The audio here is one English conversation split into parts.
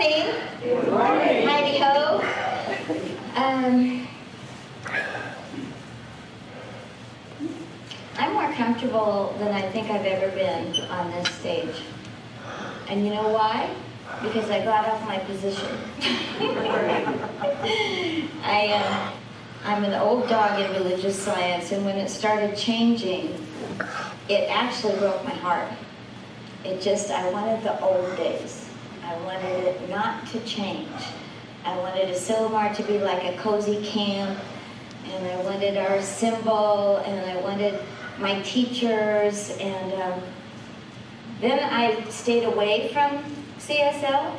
morning. Good morning. Heidi ho. I'm more comfortable than I think I've ever been on this stage. And you know why? Because I got off my position. I'm an old dog in religious science, and when it started changing, it actually broke my heart. I wanted the old days. I wanted it not to change. I wanted a Silmar to be like a cozy camp, and I wanted our symbol, and I wanted my teachers, and then I stayed away from CSL,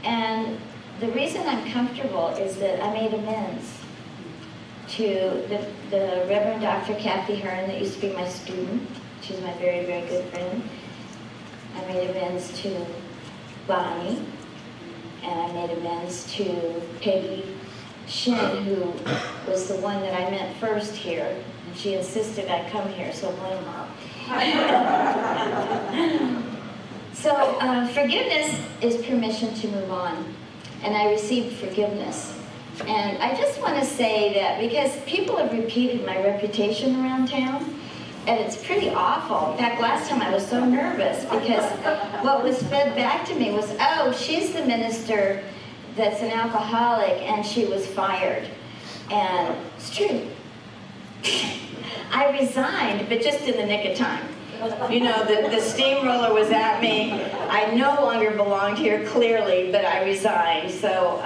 and the reason I'm comfortable is that I made amends to the Reverend Dr. Kathy Hearn that used to be my student. She's my very, very good friend. I made amends to Bonnie, and I made amends to Peggy Shin, who was the one that I met first here, and she insisted I come here, so blame her. So forgiveness is permission to move on, and I received forgiveness. And I just want to say that because people have repeated my reputation around town, and it's pretty awful. In fact, last time I was so nervous because what was fed back to me was, oh, she's the minister that's an alcoholic and she was fired. And it's true. I resigned, but just in the nick of time. You know, the steamroller was at me. I no longer belonged here, clearly, but I resigned. So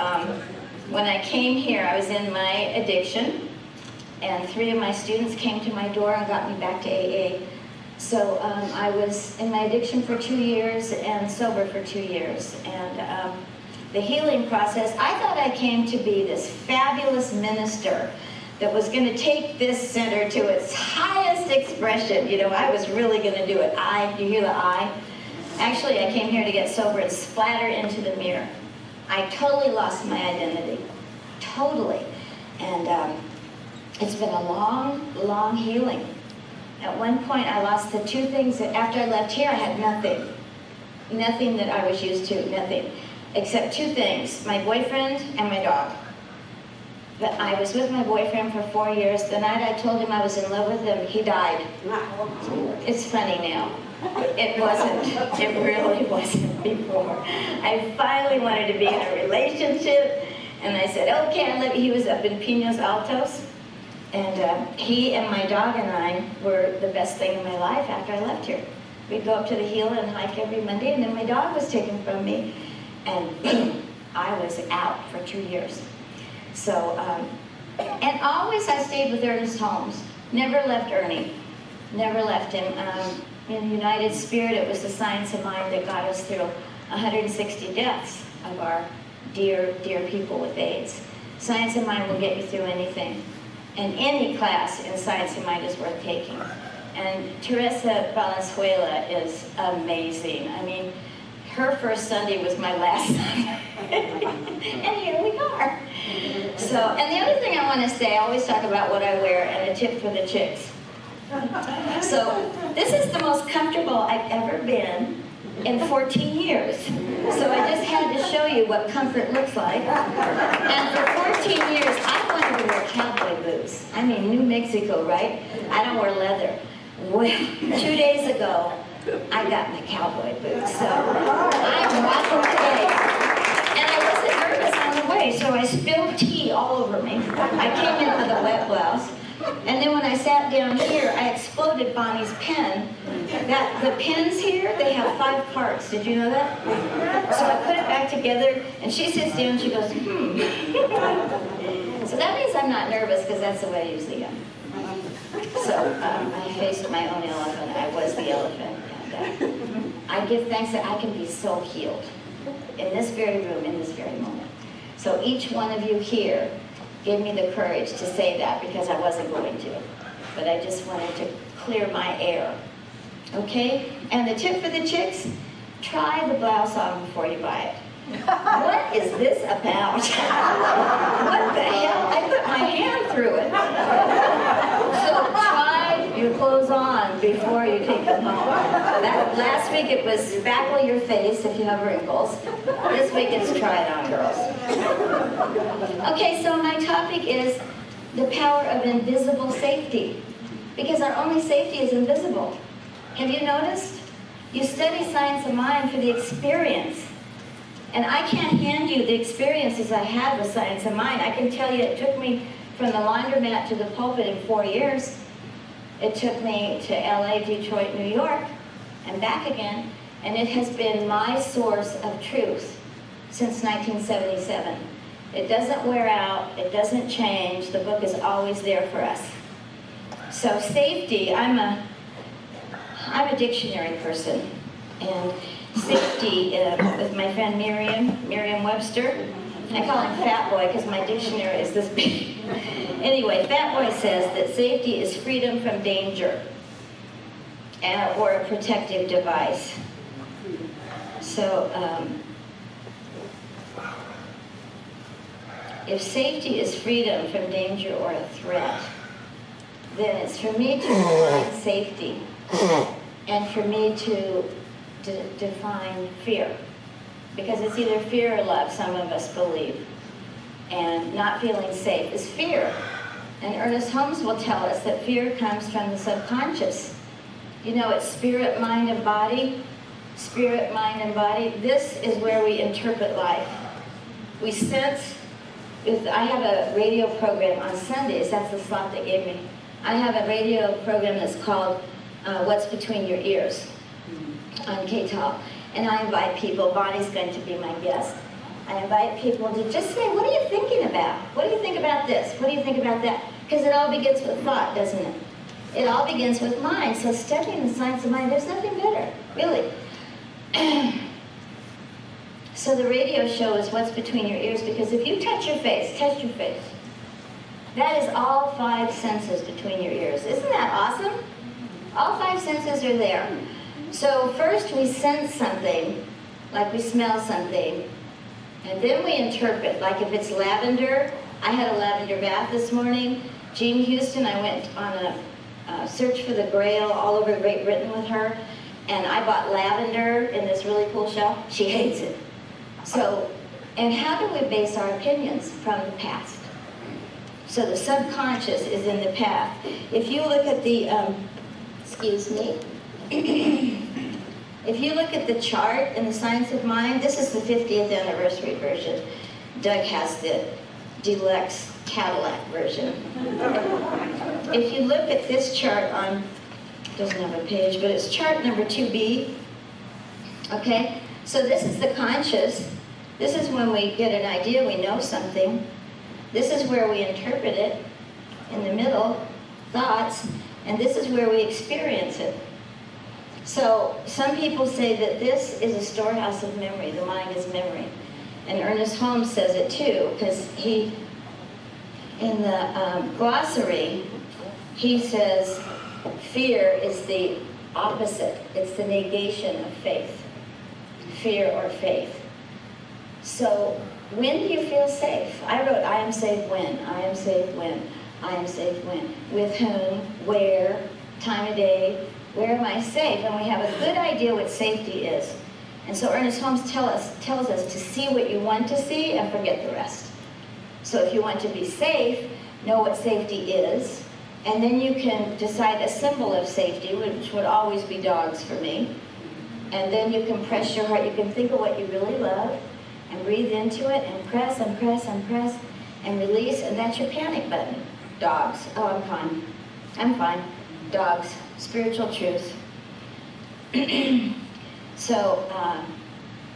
when I came here, I was in my addiction, and 3 of my students came to my door and got me back to AA. So I was in my addiction for 2 years and sober for 2 years. And the healing process, I thought I came to be this fabulous minister that was going to take this center to its highest expression. You know, I was really going to do it. You hear the I? Actually, I came here to get sober and splatter into the mirror. I totally lost my identity. Totally. And it's been a long, long healing. At one point, I lost the 2 things that after I left here, I had nothing. Nothing that I was used to, nothing. Except 2 things, my boyfriend and my dog. But I was with my boyfriend for 4 years. The night I told him I was in love with him, he died. It's funny now. It wasn't. It really wasn't before. I finally wanted to be in a relationship, and I said, okay, I love you. He was up in Pinos Altos, and he and my dog and I were the best thing in my life after I left here. We'd go up to the Gila and hike every Monday, and then my dog was taken from me, and I was out for 2 years. So, and always I stayed with Ernest Holmes. Never left Ernie. Never left him. In United Spirit, it was the Science of Mind that got us through 160 deaths of our dear, dear people with AIDS. Science of Mind will get you through anything. And any class in Science of Mind is worth taking. And Teresa Valenzuela is amazing. I mean, her first Sunday was my last Sunday. And here we are. So, and the other thing I want to say, I always talk about what I wear and a tip for the chicks. So, this is the most comfortable I've ever been in 14 years. So I just had to show you what comfort looks like. And for 14 years, I wanted to wear cowboy boots. I mean, New Mexico, right? I don't wear leather. Well, 2 days ago, I got my cowboy boots. So I'm walking today. And I wasn't nervous on the way, so I spilled tea all over me. I came in with a wet blouse. And then when I sat down here, I exploded Bonnie's pen. The pens here, they have 5 parts. Did you know that? So I put it back together, and she sits down and she goes, So that means I'm not nervous, because that's the way I usually am. So I faced my own elephant. I was the elephant. And I give thanks that I can be so healed in this very room, in this very moment. So each one of you here gave me the courage to say that, because I wasn't going to. But I just wanted to clear my air. Okay? And the tip for the chicks, try the blouse on before you buy it. What is this about? What the hell? I put my hand through it. So try your clothes on before you take them home. Last week it was spackle your face if you have wrinkles. This week it's try it on, girls. Okay, so my topic is the power of invisible safety. Because our only safety is invisible. Have you noticed? You study science of mind for the experience. And I can't hand you the experiences I had with science of mind. I can tell you it took me from the laundromat to the pulpit in 4 years. It took me to LA, Detroit, New York, and back again. And it has been my source of truth since 1977. It doesn't wear out, it doesn't change, the book is always there for us. So safety, I'm a dictionary person, and safety, with my friend Merriam-Webster, I call him Fat Boy because my dictionary is this big. Anyway, Fat Boy says that safety is freedom from danger, or a protective device. So, if safety is freedom from danger or a threat, then it's for me to define safety and for me to define fear. Because it's either fear or love, some of us believe. And not feeling safe is fear. And Ernest Holmes will tell us that fear comes from the subconscious. You know, it's spirit, mind, and body. Spirit, mind, and body. This is where we interpret life. We sense, I have a radio program on Sundays, that's the slot they gave me. I have a radio program that's called What's Between Your Ears on KTAL. And I invite people, Bonnie's going to be my guest. I invite people to just say, what are you thinking about? What do you think about this? What do you think about that? Because it all begins with thought, doesn't it? It all begins with mind. So studying the science of mind, there's nothing better, really. So the radio show is What's Between Your Ears, because if you touch your face, touch your face. That is all 5 senses between your ears. Isn't that awesome? All 5 senses are there. So first we sense something, like we smell something, and then we interpret, like if it's lavender. I had a lavender bath this morning. Jean Houston, I went on a search for the Grail all over Great Britain with her, and I bought lavender in this really cool shop. She hates it. So, and how do we base our opinions? From the past. So the subconscious is in the past. If you look at the, excuse me, if you look at the chart in the Science of Mind, this is the 50th anniversary version. Doug has the deluxe Cadillac version. If you look at this chart on, doesn't have a page, but it's chart number 2B, okay? So this is the conscious. This is when we get an idea, we know something. This is where we interpret it. In the middle, thoughts, and this is where we experience it. So some people say that this is a storehouse of memory. The mind is memory. And Ernest Holmes says it too, because he, in the glossary, he says fear is the opposite. It's the negation of faith. Fear or faith. So when do you feel safe? I wrote, I am safe when, I am safe when, I am safe when. With whom, where, time of day, where am I safe? And we have a good idea what safety is. And so Ernest Holmes tells us to see what you want to see and forget the rest. So if you want to be safe, know what safety is, and then you can decide a symbol of safety, which would always be dogs for me. And then you can press your heart, you can think of what you really love, and breathe into it, and press, and press, and press, and release, and that's your panic button. Dogs. Oh, I'm fine. I'm fine. Dogs. Spiritual truth. So,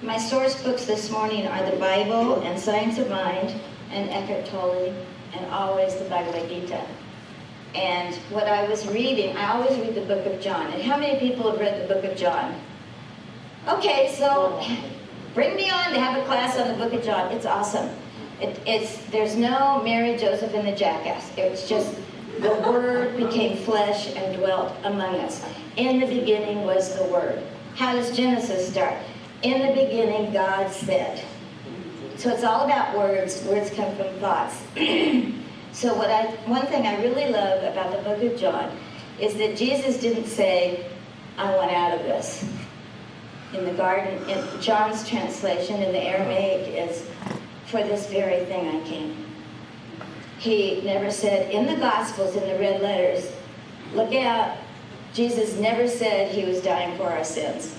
my source books this morning are the Bible and Science of Mind and Eckhart Tolle, and always the Bhagavad Gita. And what I was reading, I always read the book of John. And how many people have read the book of John? Okay, so bring me on to have a class on the book of John. It's awesome. There's no Mary, Joseph, and the jackass. It's just the Word became flesh and dwelt among us. In the beginning was the Word. How does Genesis start? In the beginning, God said. So it's all about words. Words come from thoughts. So one thing I really love about the book of John is that Jesus didn't say, I want out of this. In the garden, in John's translation in the Aramaic is, for this very thing I came. He never said, in the Gospels, in the red letters, look out, Jesus never said he was dying for our sins,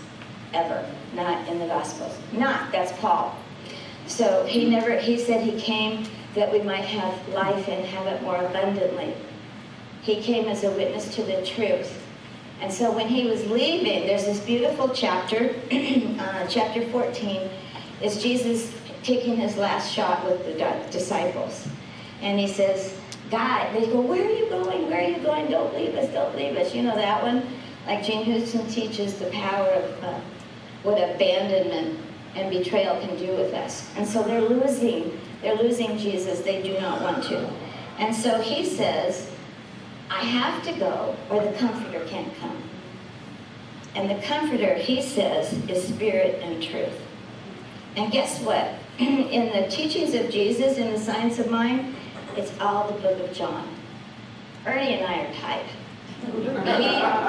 ever. Not in the Gospels. Not, that's Paul. So he said he came that we might have life and have it more abundantly. He came as a witness to the truth. And so when he was leaving, there's this beautiful chapter, chapter 14, is Jesus taking his last shot with the disciples. And he says, God, they go, where are you going? Where are you going? Don't leave us, don't leave us. You know that one? Like Gene Houston teaches the power of what abandonment and betrayal can do with us. And so they're losing Jesus. They do not want to. And so he says, I have to go or the Comforter can't come. And the Comforter, he says, is spirit and truth. And guess what? In the teachings of Jesus, in the Science of Mind, it's all the book of John. Ernie and I are type.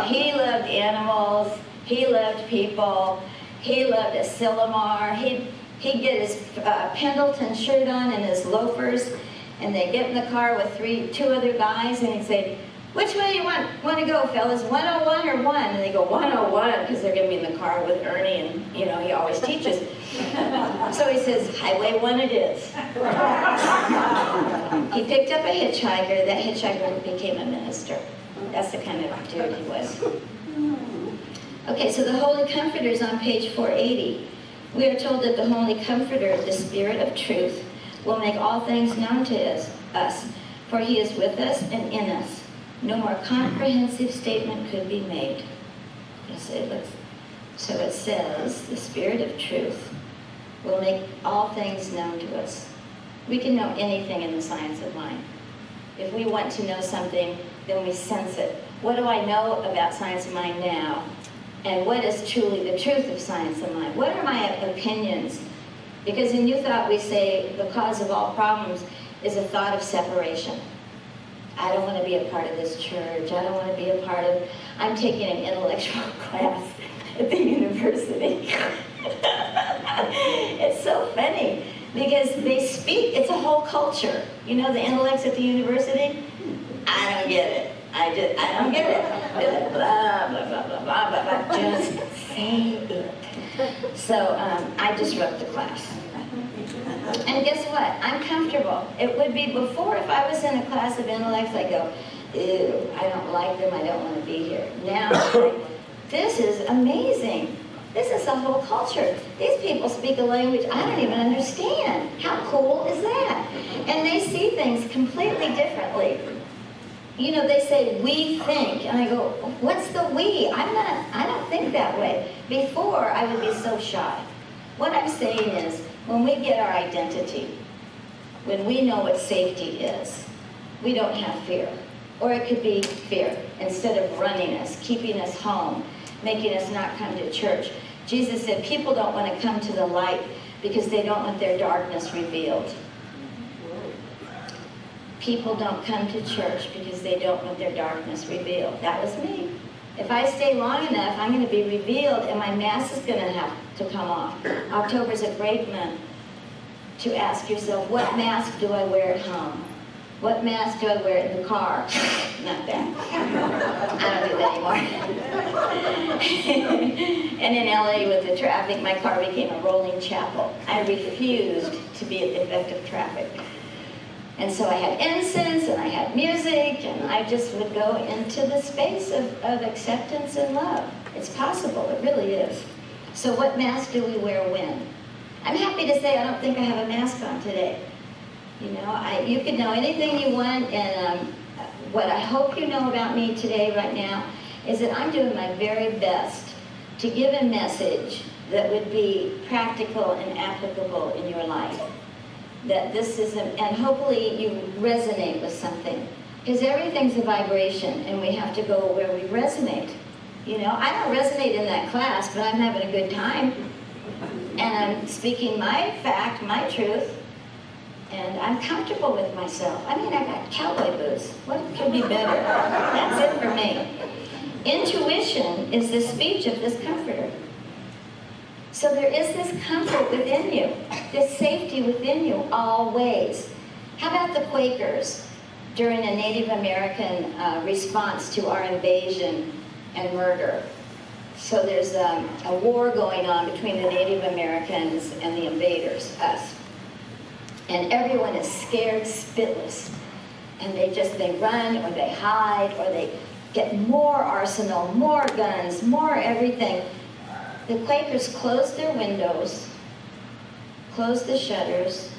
He loved animals. He loved people. He loved a Silomar. He'd get his Pendleton shirt on and his loafers, and they'd get in the car with two other guys, and he'd say, which way do you want to go, fellas? 101 or 1? And they go, 101, because they're going to be in the car with Ernie, and, you know, he always teaches. So he says, Highway 1 it is. He picked up a hitchhiker. That hitchhiker became a minister. That's the kind of dude he was. Okay, so the Holy Comforter is on page 480. We are told that the Holy Comforter, the Spirit of Truth, will make all things known to us, for he is with us and in us. No more comprehensive statement could be made. So it says, the Spirit of Truth will make all things known to us. We can know anything in the Science of Mind. If we want to know something, then we sense it. What do I know about Science of Mind now? And what is truly the truth of Science of Mind? What are my opinions? Because in New Thought we say the cause of all problems is a thought of separation. I don't want to be a part of this church. I don't want to be a part of... I'm taking an intellectual class at the university. It's so funny because they speak, it's a whole culture. You know the intellects at the university? I don't get it. I don't get it. They're like, blah, blah, blah, blah, blah, blah, blah. Just say it. So I disrupt the class. And guess what? I'm comfortable. It would be before, if I was in a class of intellects, I'd go, ew, I don't like them, I don't want to be here. Now, this is amazing. This is a whole culture. These people speak a language I don't even understand. How cool is that? And they see things completely differently. You know, they say, we think. And I go, what's the we? I don't think that way. Before, I would be so shy. What I'm saying is, when we get our identity, when we know what safety is, we don't have fear. Or it could be fear, instead of running us, keeping us home, making us not come to church. Jesus said people don't want to come to the light because they don't want their darkness revealed. People don't come to church because they don't want their darkness revealed. That was me. If I stay long enough, I'm going to be revealed and my mask is going to have to come off. October's a great month to ask yourself, what mask do I wear at home? What mask do I wear in the car? Not that. I don't do that anymore. And in LA with the traffic, my car became a rolling chapel. I refused to be at the effect of traffic. And so I had incense and I had music and I just would go into the space of acceptance and love. It's possible, it really is. So what mask do we wear when? I'm happy to say I don't think I have a mask on today. You know, you can know anything you want, and what I hope you know about me today, right now, is that I'm doing my very best to give a message that would be practical and applicable in your life. That this isn't, and hopefully you resonate with something. Because everything's a vibration, and we have to go where we resonate. You know, I don't resonate in that class, but I'm having a good time. And I'm speaking my fact, my truth, and I'm comfortable with myself. I mean, I got cowboy boots. What could be better? That's it for me. Intuition is the speech of this comforter. So there is this comfort within you, this safety within you always. How about the Quakers during a Native American response to our invasion and murder? So there's a war going on between the Native Americans and the invaders, us. And everyone is scared spitless. And they run or they hide or they get more arsenal, more guns, more everything. The Quakers closed their windows, closed the shutters,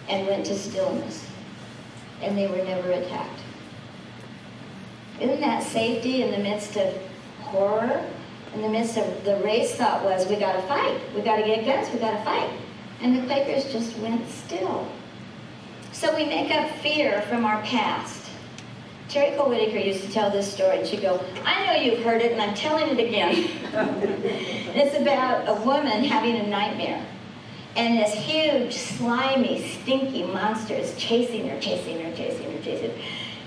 and went to stillness. And they were never attacked. Isn't that safety in the midst of horror? In the midst of the race thought was, we gotta fight, we gotta get guns, we gotta fight. And the Quakers just went still. So we make up fear from our past. Terry Cole Whitaker used to tell this story, and she'd go, I know you've heard it, and I'm telling it again. It's about a woman having a nightmare. And this huge, slimy, stinky monster is chasing her, chasing her, chasing her, chasing her.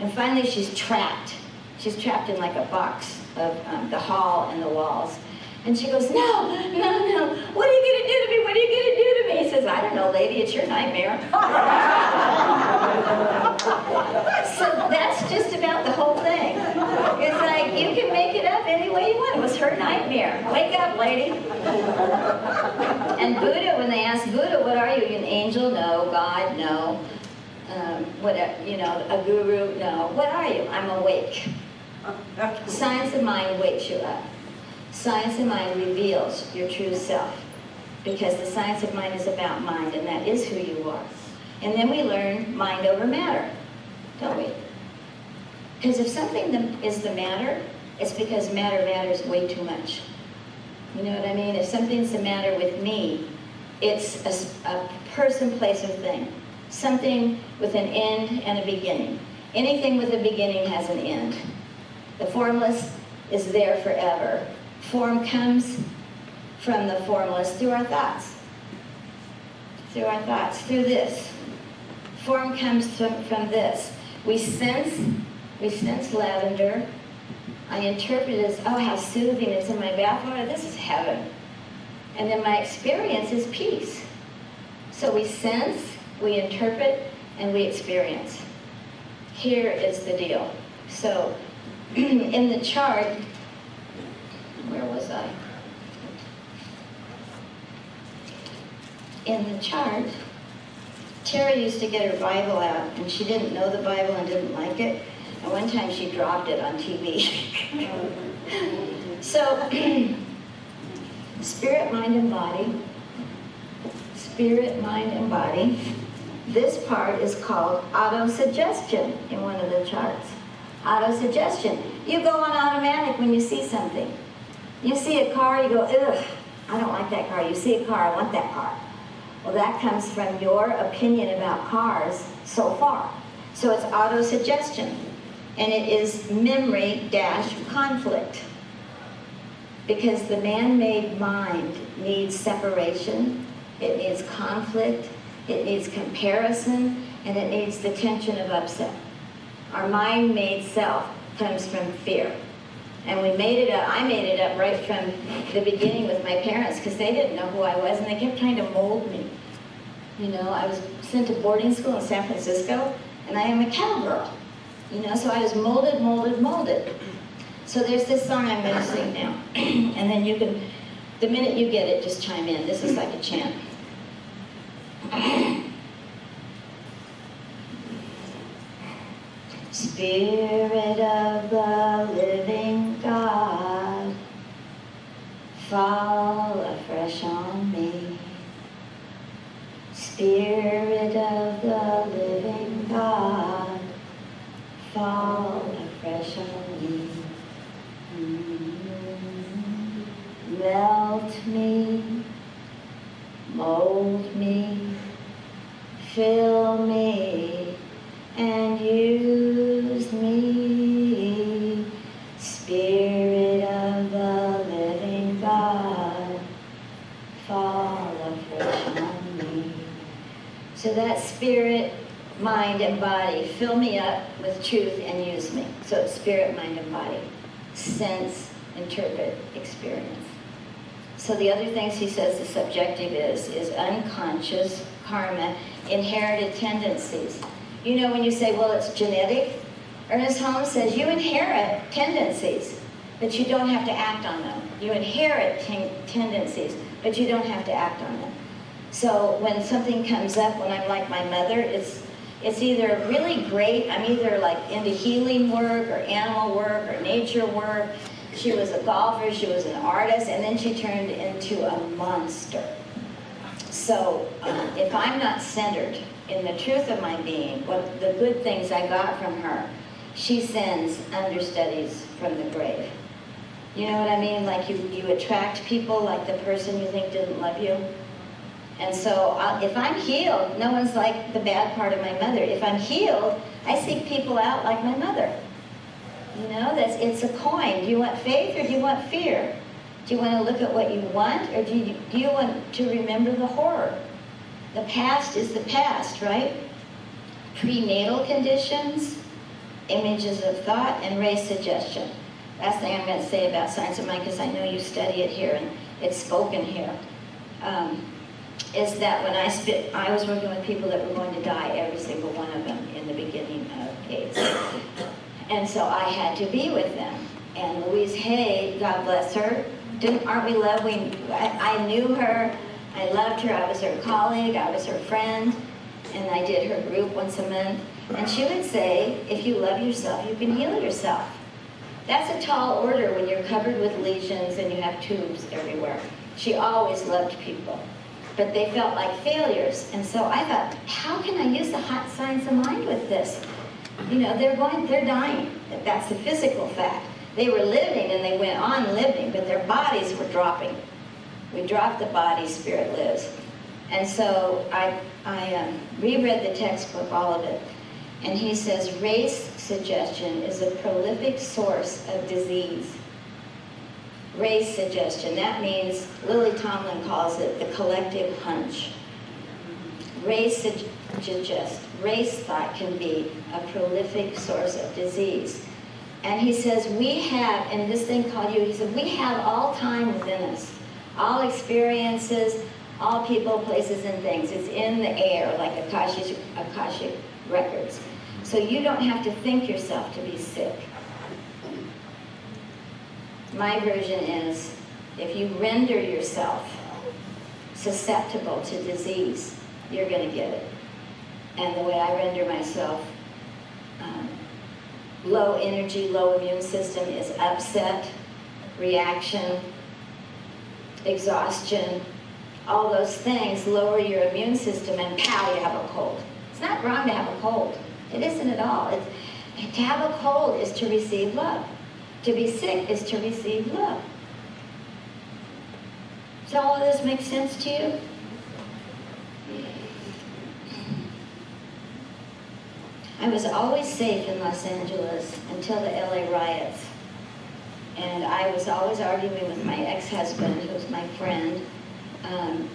And finally she's trapped. She's trapped in like a box of the hall and the walls. And she goes, no, no, no, what are you going to do to me? What are you going to do to me? He says, I don't know, lady, it's your nightmare. So that's just about the whole thing. It's like, you can make it up any way you want. It was her nightmare. Wake up, lady. And Buddha, when they asked Buddha, what are you? An angel? No. God? No. A guru? No. What are you? I'm awake. Science of mind wakes you up. Science of mind reveals your true self, because the science of mind is about mind, and that is who you are. And then we learn mind over matter, don't we? Because if something is the matter, it's because matter matters way too much. You know what I mean? If something's the matter with me, it's a person, place, or thing. Something with an end and a beginning. Anything with a beginning has an end. The formless is there forever. Form comes from the formless through our thoughts. Through our thoughts, through this. Form comes from this. We sense lavender. I interpret it as, oh, how soothing, it's in my bathwater, this is heaven. And then my experience is peace. So we sense, we interpret, and we experience. Here is the deal. So, in the chart, where was I? In the chart, Terry used to get her Bible out, and she didn't know the Bible and didn't like it. And one time she dropped it on TV. So, spirit, mind, and body. Spirit, mind, and body. This part is called auto-suggestion in one of the charts. Auto-suggestion. You go on automatic when you see something. You see a car, you go, ugh, I don't like that car. You see a car, I want that car. Well, that comes from your opinion about cars so far. So it's auto-suggestion. And it is memory-conflict. Because the man-made mind needs separation, it needs conflict, it needs comparison, and it needs the tension of upset. Our mind-made self comes from fear. And we made it up, I made it up right from the beginning with my parents, because they didn't know who I was, and they kept trying to mold me. You know, I was sent to boarding school in San Francisco, and I am a cowgirl. You know, so I was molded, molded, molded. So there's this song I'm going to sing now. And then you can, the minute you get it, just chime in. This is like a chant. Spirit of the living God, fall afresh on me. Spirit of the living God, fall afresh on me. Melt me, mold me, fill me, and use me. Spirit of the living God, fall afresh on me. So that spirit, mind, and body, fill me up with truth and use me. So it's spirit, mind, and body. sense, interpret, experience. So the other things he says the subjective is unconscious, karma, inherited tendencies. You know, when you say, well, it's genetic, Ernest Holmes says you inherit tendencies, but you don't have to act on them. You inherit tendencies, but you don't have to act on them. So when something comes up, when I'm like my mother, it's either really great, I'm either like into healing work or animal work or nature work. She was a golfer, she was an artist, and then she turned into a monster. So if I'm not centered in the truth of my being, what the good things I got from her, she sends understudies from the grave. You know what I mean? Like you attract people like the person you think didn't love you. And so if I'm healed, no one's like the bad part of my mother. If I'm healed, I seek people out like my mother. You know, it's a coin. Do you want faith or do you want fear? Do you want to look at what you want, or do you want to remember the horror? The past is the past, right? Prenatal conditions, images of thought, and race suggestion. Last thing I'm going to say about Science of Mind, because I know you study it here and it's spoken here, is that when I was working with people that were going to die, every single one of them, in the beginning of AIDS. And so I had to be with them. And Louise Hay, God bless her, aren't we loved? I knew her, I loved her, I was her colleague, I was her friend, and I did her group once a month. And she would say, if you love yourself, you can heal yourself. That's a tall order when you're covered with lesions and you have tubes everywhere. She always loved people, but they felt like failures. And so I thought, how can I use the hot science of mind with this? You know, they're dying. That's the physical fact. They were living and they went on living, but their bodies were dropping. We drop the body, spirit lives. And so I reread the textbook, all of it. And he says, race suggestion is a prolific source of disease. Race suggestion, that means, Lily Tomlin calls it the collective hunch. Race thought can be a prolific source of disease. And he says, we have, and this thing called you, he said, we have all time within us, all experiences, all people, places, and things. It's in the air, like Akashic records. So you don't have to think yourself to be sick. My version is, if you render yourself susceptible to disease, you're going to get it. And the way I render myself, low energy, low immune system is upset, reaction, exhaustion, all those things lower your immune system, and pow, you have a cold. It's not wrong to have a cold. It isn't at all. To have a cold is to receive love. To be sick is to receive love. Does all of this make sense to you? I was always safe in Los Angeles until the LA riots. And I was always arguing with my ex-husband, who was my friend.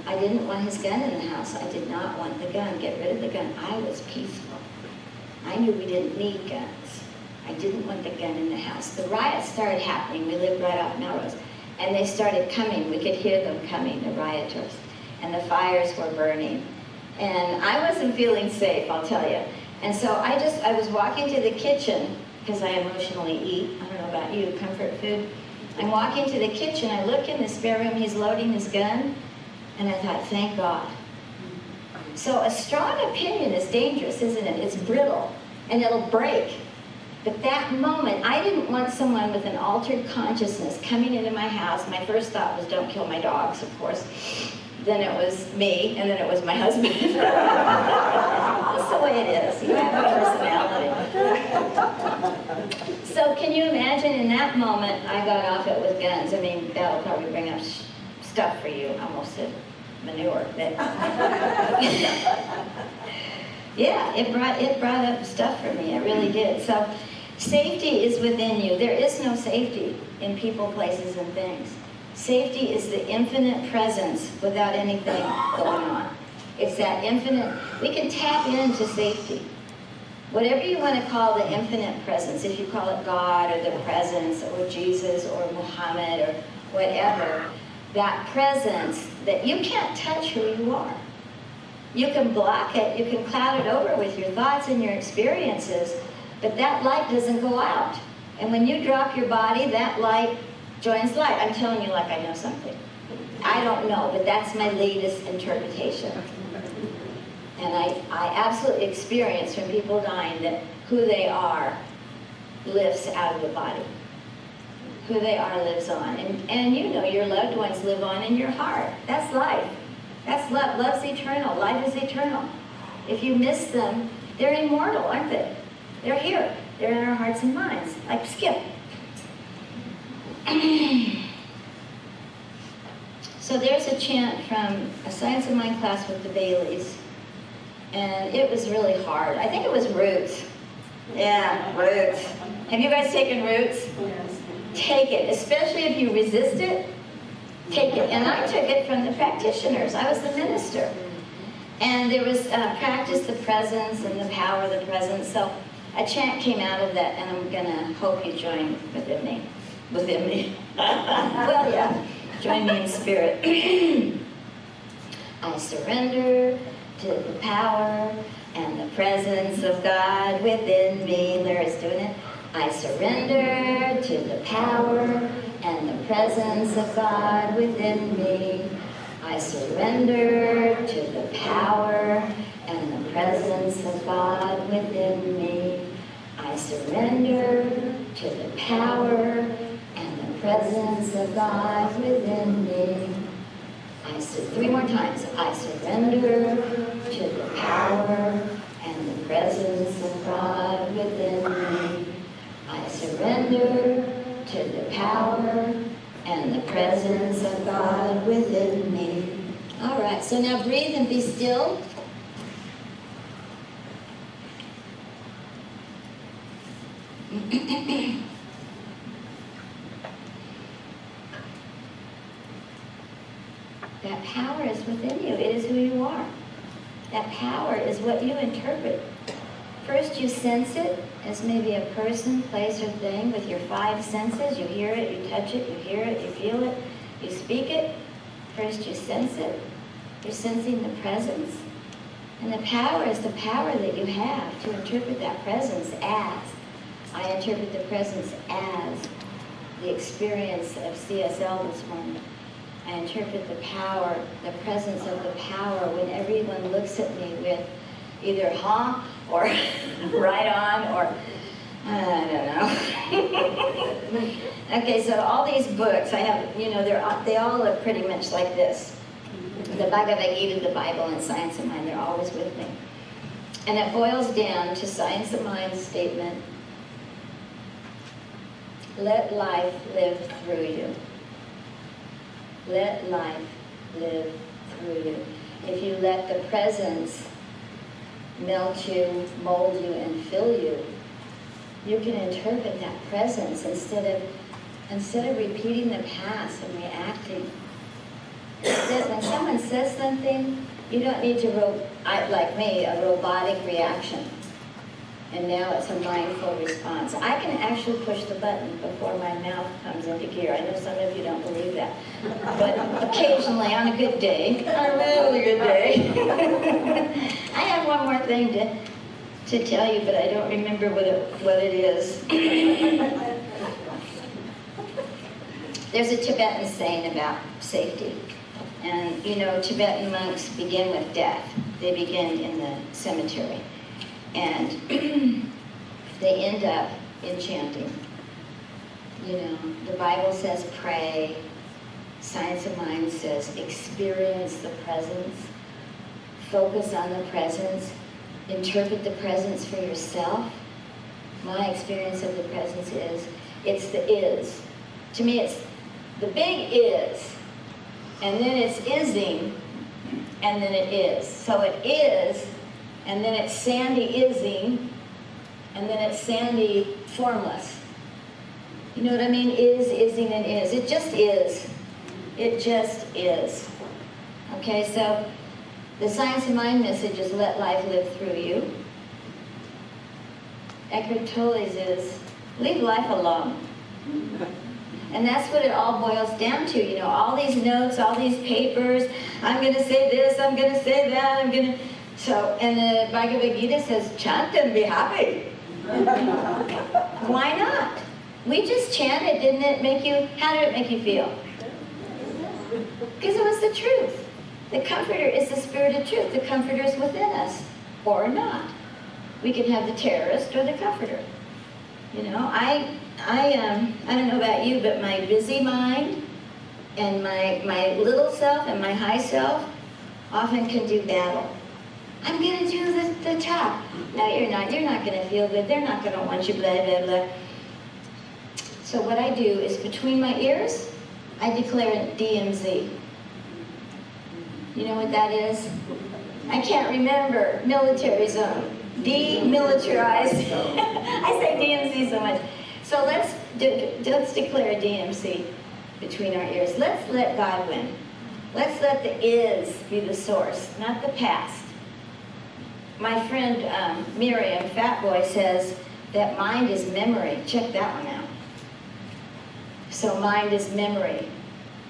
I didn't want his gun in the house. I did not want the gun. Get rid of the gun. I was peaceful. I knew we didn't need guns. I didn't want the gun in the house. The riots started happening. We lived right off Melrose. And they started coming. We could hear them coming, the rioters. And the fires were burning. And I wasn't feeling safe, I'll tell you. And so I was walking to the kitchen, because I emotionally eat. I don't know about you, comfort food. I'm walking to the kitchen. I look in the spare room. He's loading his gun. And I thought, thank God. So a strong opinion is dangerous, isn't it? It's brittle, and it'll break. But that moment, I didn't want someone with an altered consciousness coming into my house. My first thought was, don't kill my dogs, of course. Then it was me, and then it was my husband. That's the way it is. You have a personality. So can you imagine, in that moment, I got off it with guns. I mean, that'll probably bring up stuff for you. I almost said manure. But yeah, it brought up stuff for me. It really did. So safety is within you. There is no safety in people, places, and things. Safety is the infinite presence without anything going on. It's that infinite. We can tap into safety. Whatever you want to call the infinite presence, if you call it God or the presence or Jesus or Muhammad or whatever, that presence that you can't touch who you are. You can block it, you can cloud it over with your thoughts and your experiences, but that light doesn't go out. And when you drop your body, that light joins light. I'm telling you like I know something. I don't know, but that's my latest interpretation. And I absolutely experience from people dying that who they are lifts out of the body. Who they are lives on. And you know your loved ones live on in your heart. That's life. That's love. Love's eternal. Life is eternal. If you miss them, they're immortal, aren't they? They're here. They're in our hearts and minds. Like Skip. So there's a chant from a Science of Mind class with the Baileys. And it was really hard. I think it was Roots. Yeah, Roots. Have you guys taken Roots? Yes. Take it, especially if you resist it. Take it. And I took it from the practitioners. I was the minister. And there was practice the presence and the power of the presence. So a chant came out of that, and I'm going to hope you join within me. Within me. Well, yeah. Join me in spirit. I surrender to the power and the presence of God within me. Larry's doing it. I surrender to the power and the presence of God within me. I surrender to the power and the presence of God within me. I surrender to the power and the presence of God within me. Three more times. I surrender to the power and the presence of God within me. I surrender to the power and the presence of God within me. All right, so now breathe and be still. That power is within you. It is who you are. That power is what you interpret. First you sense it as maybe a person, place, or thing with your 5 senses. You hear it, you touch it, you hear it, you feel it, you speak it. First you sense it. You're sensing the presence. And the power is the power that you have to interpret that presence as. I interpret the presence as the experience of CSL this morning. I interpret the power, the presence of the power when everyone looks at me with either huh or right on or I don't know. Okay, so all these books I have, they all look pretty much like this. The Bhagavad Gita, the Bible, and Science of Mind, they're always with me. And it boils down to Science of Mind's statement, let life live through you. Let life live through you. If you let the presence melt you, mold you, and fill you, you can interpret that presence instead of repeating the past and reacting. When someone says something, you don't need to, like me, a robotic reaction. And now it's a mindful response. I can actually push the button before my mouth comes into gear. I know some of you don't believe that. But occasionally, on a good day, on a really good day, I have one more thing to tell you, but I don't remember what it is. There's a Tibetan saying about safety. And, Tibetan monks begin with death. They begin in the cemetery. And they end up enchanting. The Bible says pray. Science of Mind says experience the presence. Focus on the presence. Interpret the presence for yourself. My experience of the presence is, it's the is. To me, it's the big is. And then it's ising. And then it is. So it is. And then it's Sandhi ising, and then it's Sandhi formless. You know what I mean? Is, ising, and is. It just is. It just is. Okay, so the Science of Mind message is let life live through you. Eckhart Tolle's is, leave life alone. And that's what it all boils down to, you know, all these notes, all these papers, I'm going to say this, I'm going to say that, I'm going to... So, and the Bhagavad Gita says, chant and be happy. Why not? We just chanted, didn't it make you, how did it make you feel? Because it was the truth. The Comforter is the Spirit of truth. The Comforter is within us, or not. We can have the terrorist or the Comforter. You know, I don't know about you, but my busy mind and my little self and my high self often can do battle. I'm going to do the top. No, you're not. You're not going to feel good. They're not going to want you, blah, blah, blah. So what I do is between my ears, I declare DMZ. You know what that is? I can't remember. Military zone. Demilitarized. I say DMZ so much. So let's declare DMZ between our ears. Let's let God win. Let's let the is be the source, not the past. My friend Miriam, Fat Boy, says that mind is memory. Check that one out. So mind is memory.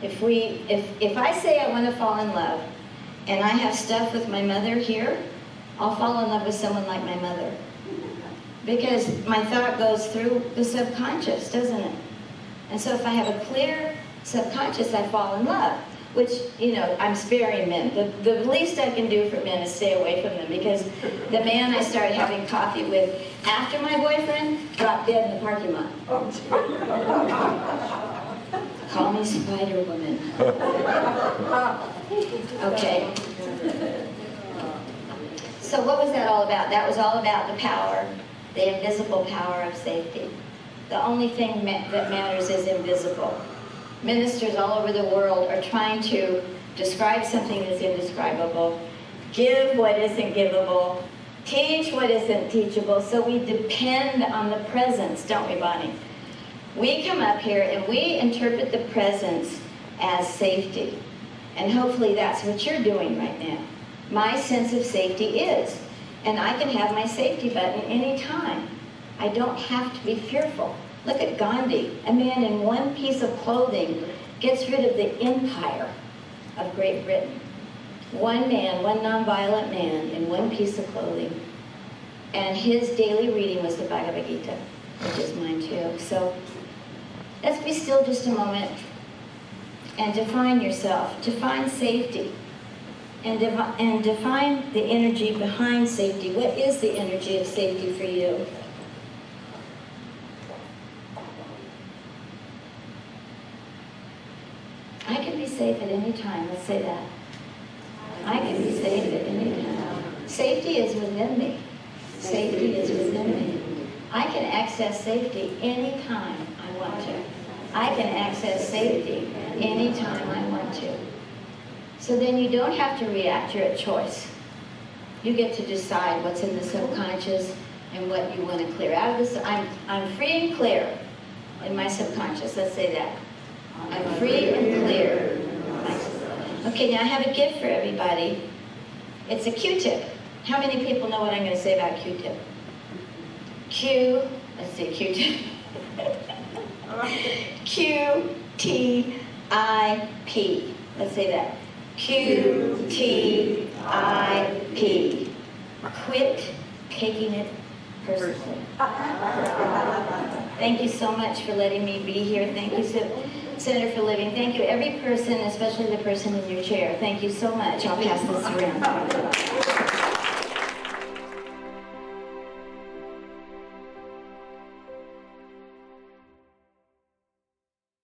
If I say I want to fall in love, and I have stuff with my mother here, I'll fall in love with someone like my mother. Because my thought goes through the subconscious, doesn't it? And so if I have a clear subconscious, I fall in love. Which, you know, I'm sparing men. The least I can do for men is stay away from them, because the man I started having coffee with after my boyfriend dropped dead in the parking lot. Call me Spider Woman. Okay. So what was that all about? That was all about the power, the invisible power of safety. The only thing that matters is invisible. Ministers all over the world are trying to describe something that's indescribable, give what isn't givable, teach what isn't teachable, so we depend on the presence, don't we, Bonnie? We come up here and we interpret the presence as safety. And hopefully that's what you're doing right now. My sense of safety is. And I can have my safety button anytime. I don't have to be fearful. Look at Gandhi. A man in one piece of clothing gets rid of the empire of Great Britain. One man, one nonviolent man in one piece of clothing. And his daily reading was the Bhagavad Gita, which is mine too. So let's be still just a moment and define yourself. Define safety. And define the energy behind safety. What is the energy of safety for you? I can be safe at any time. Let's say that. I can be safe at any time. Safety is within me. Safety is within me. I can access safety anytime I want to. I can access safety anytime I want to. So then you don't have to react. You're at choice. You get to decide what's in the subconscious and what you want to clear out of this. I'm free and clear in my subconscious. Let's say that. I'm free and clear. Okay, now I have a gift for everybody. It's a Q-tip. How many people know what I'm going to say about Q-tip? Let's see, Q-tip. Q-T-I-P. Let's say that. Q-T-I-P. Quit taking it personally. Thank you so much for letting me be here. Thank you, Center for Living. Thank you, every person, especially the person in your chair. Thank you so much. I'll pass this around.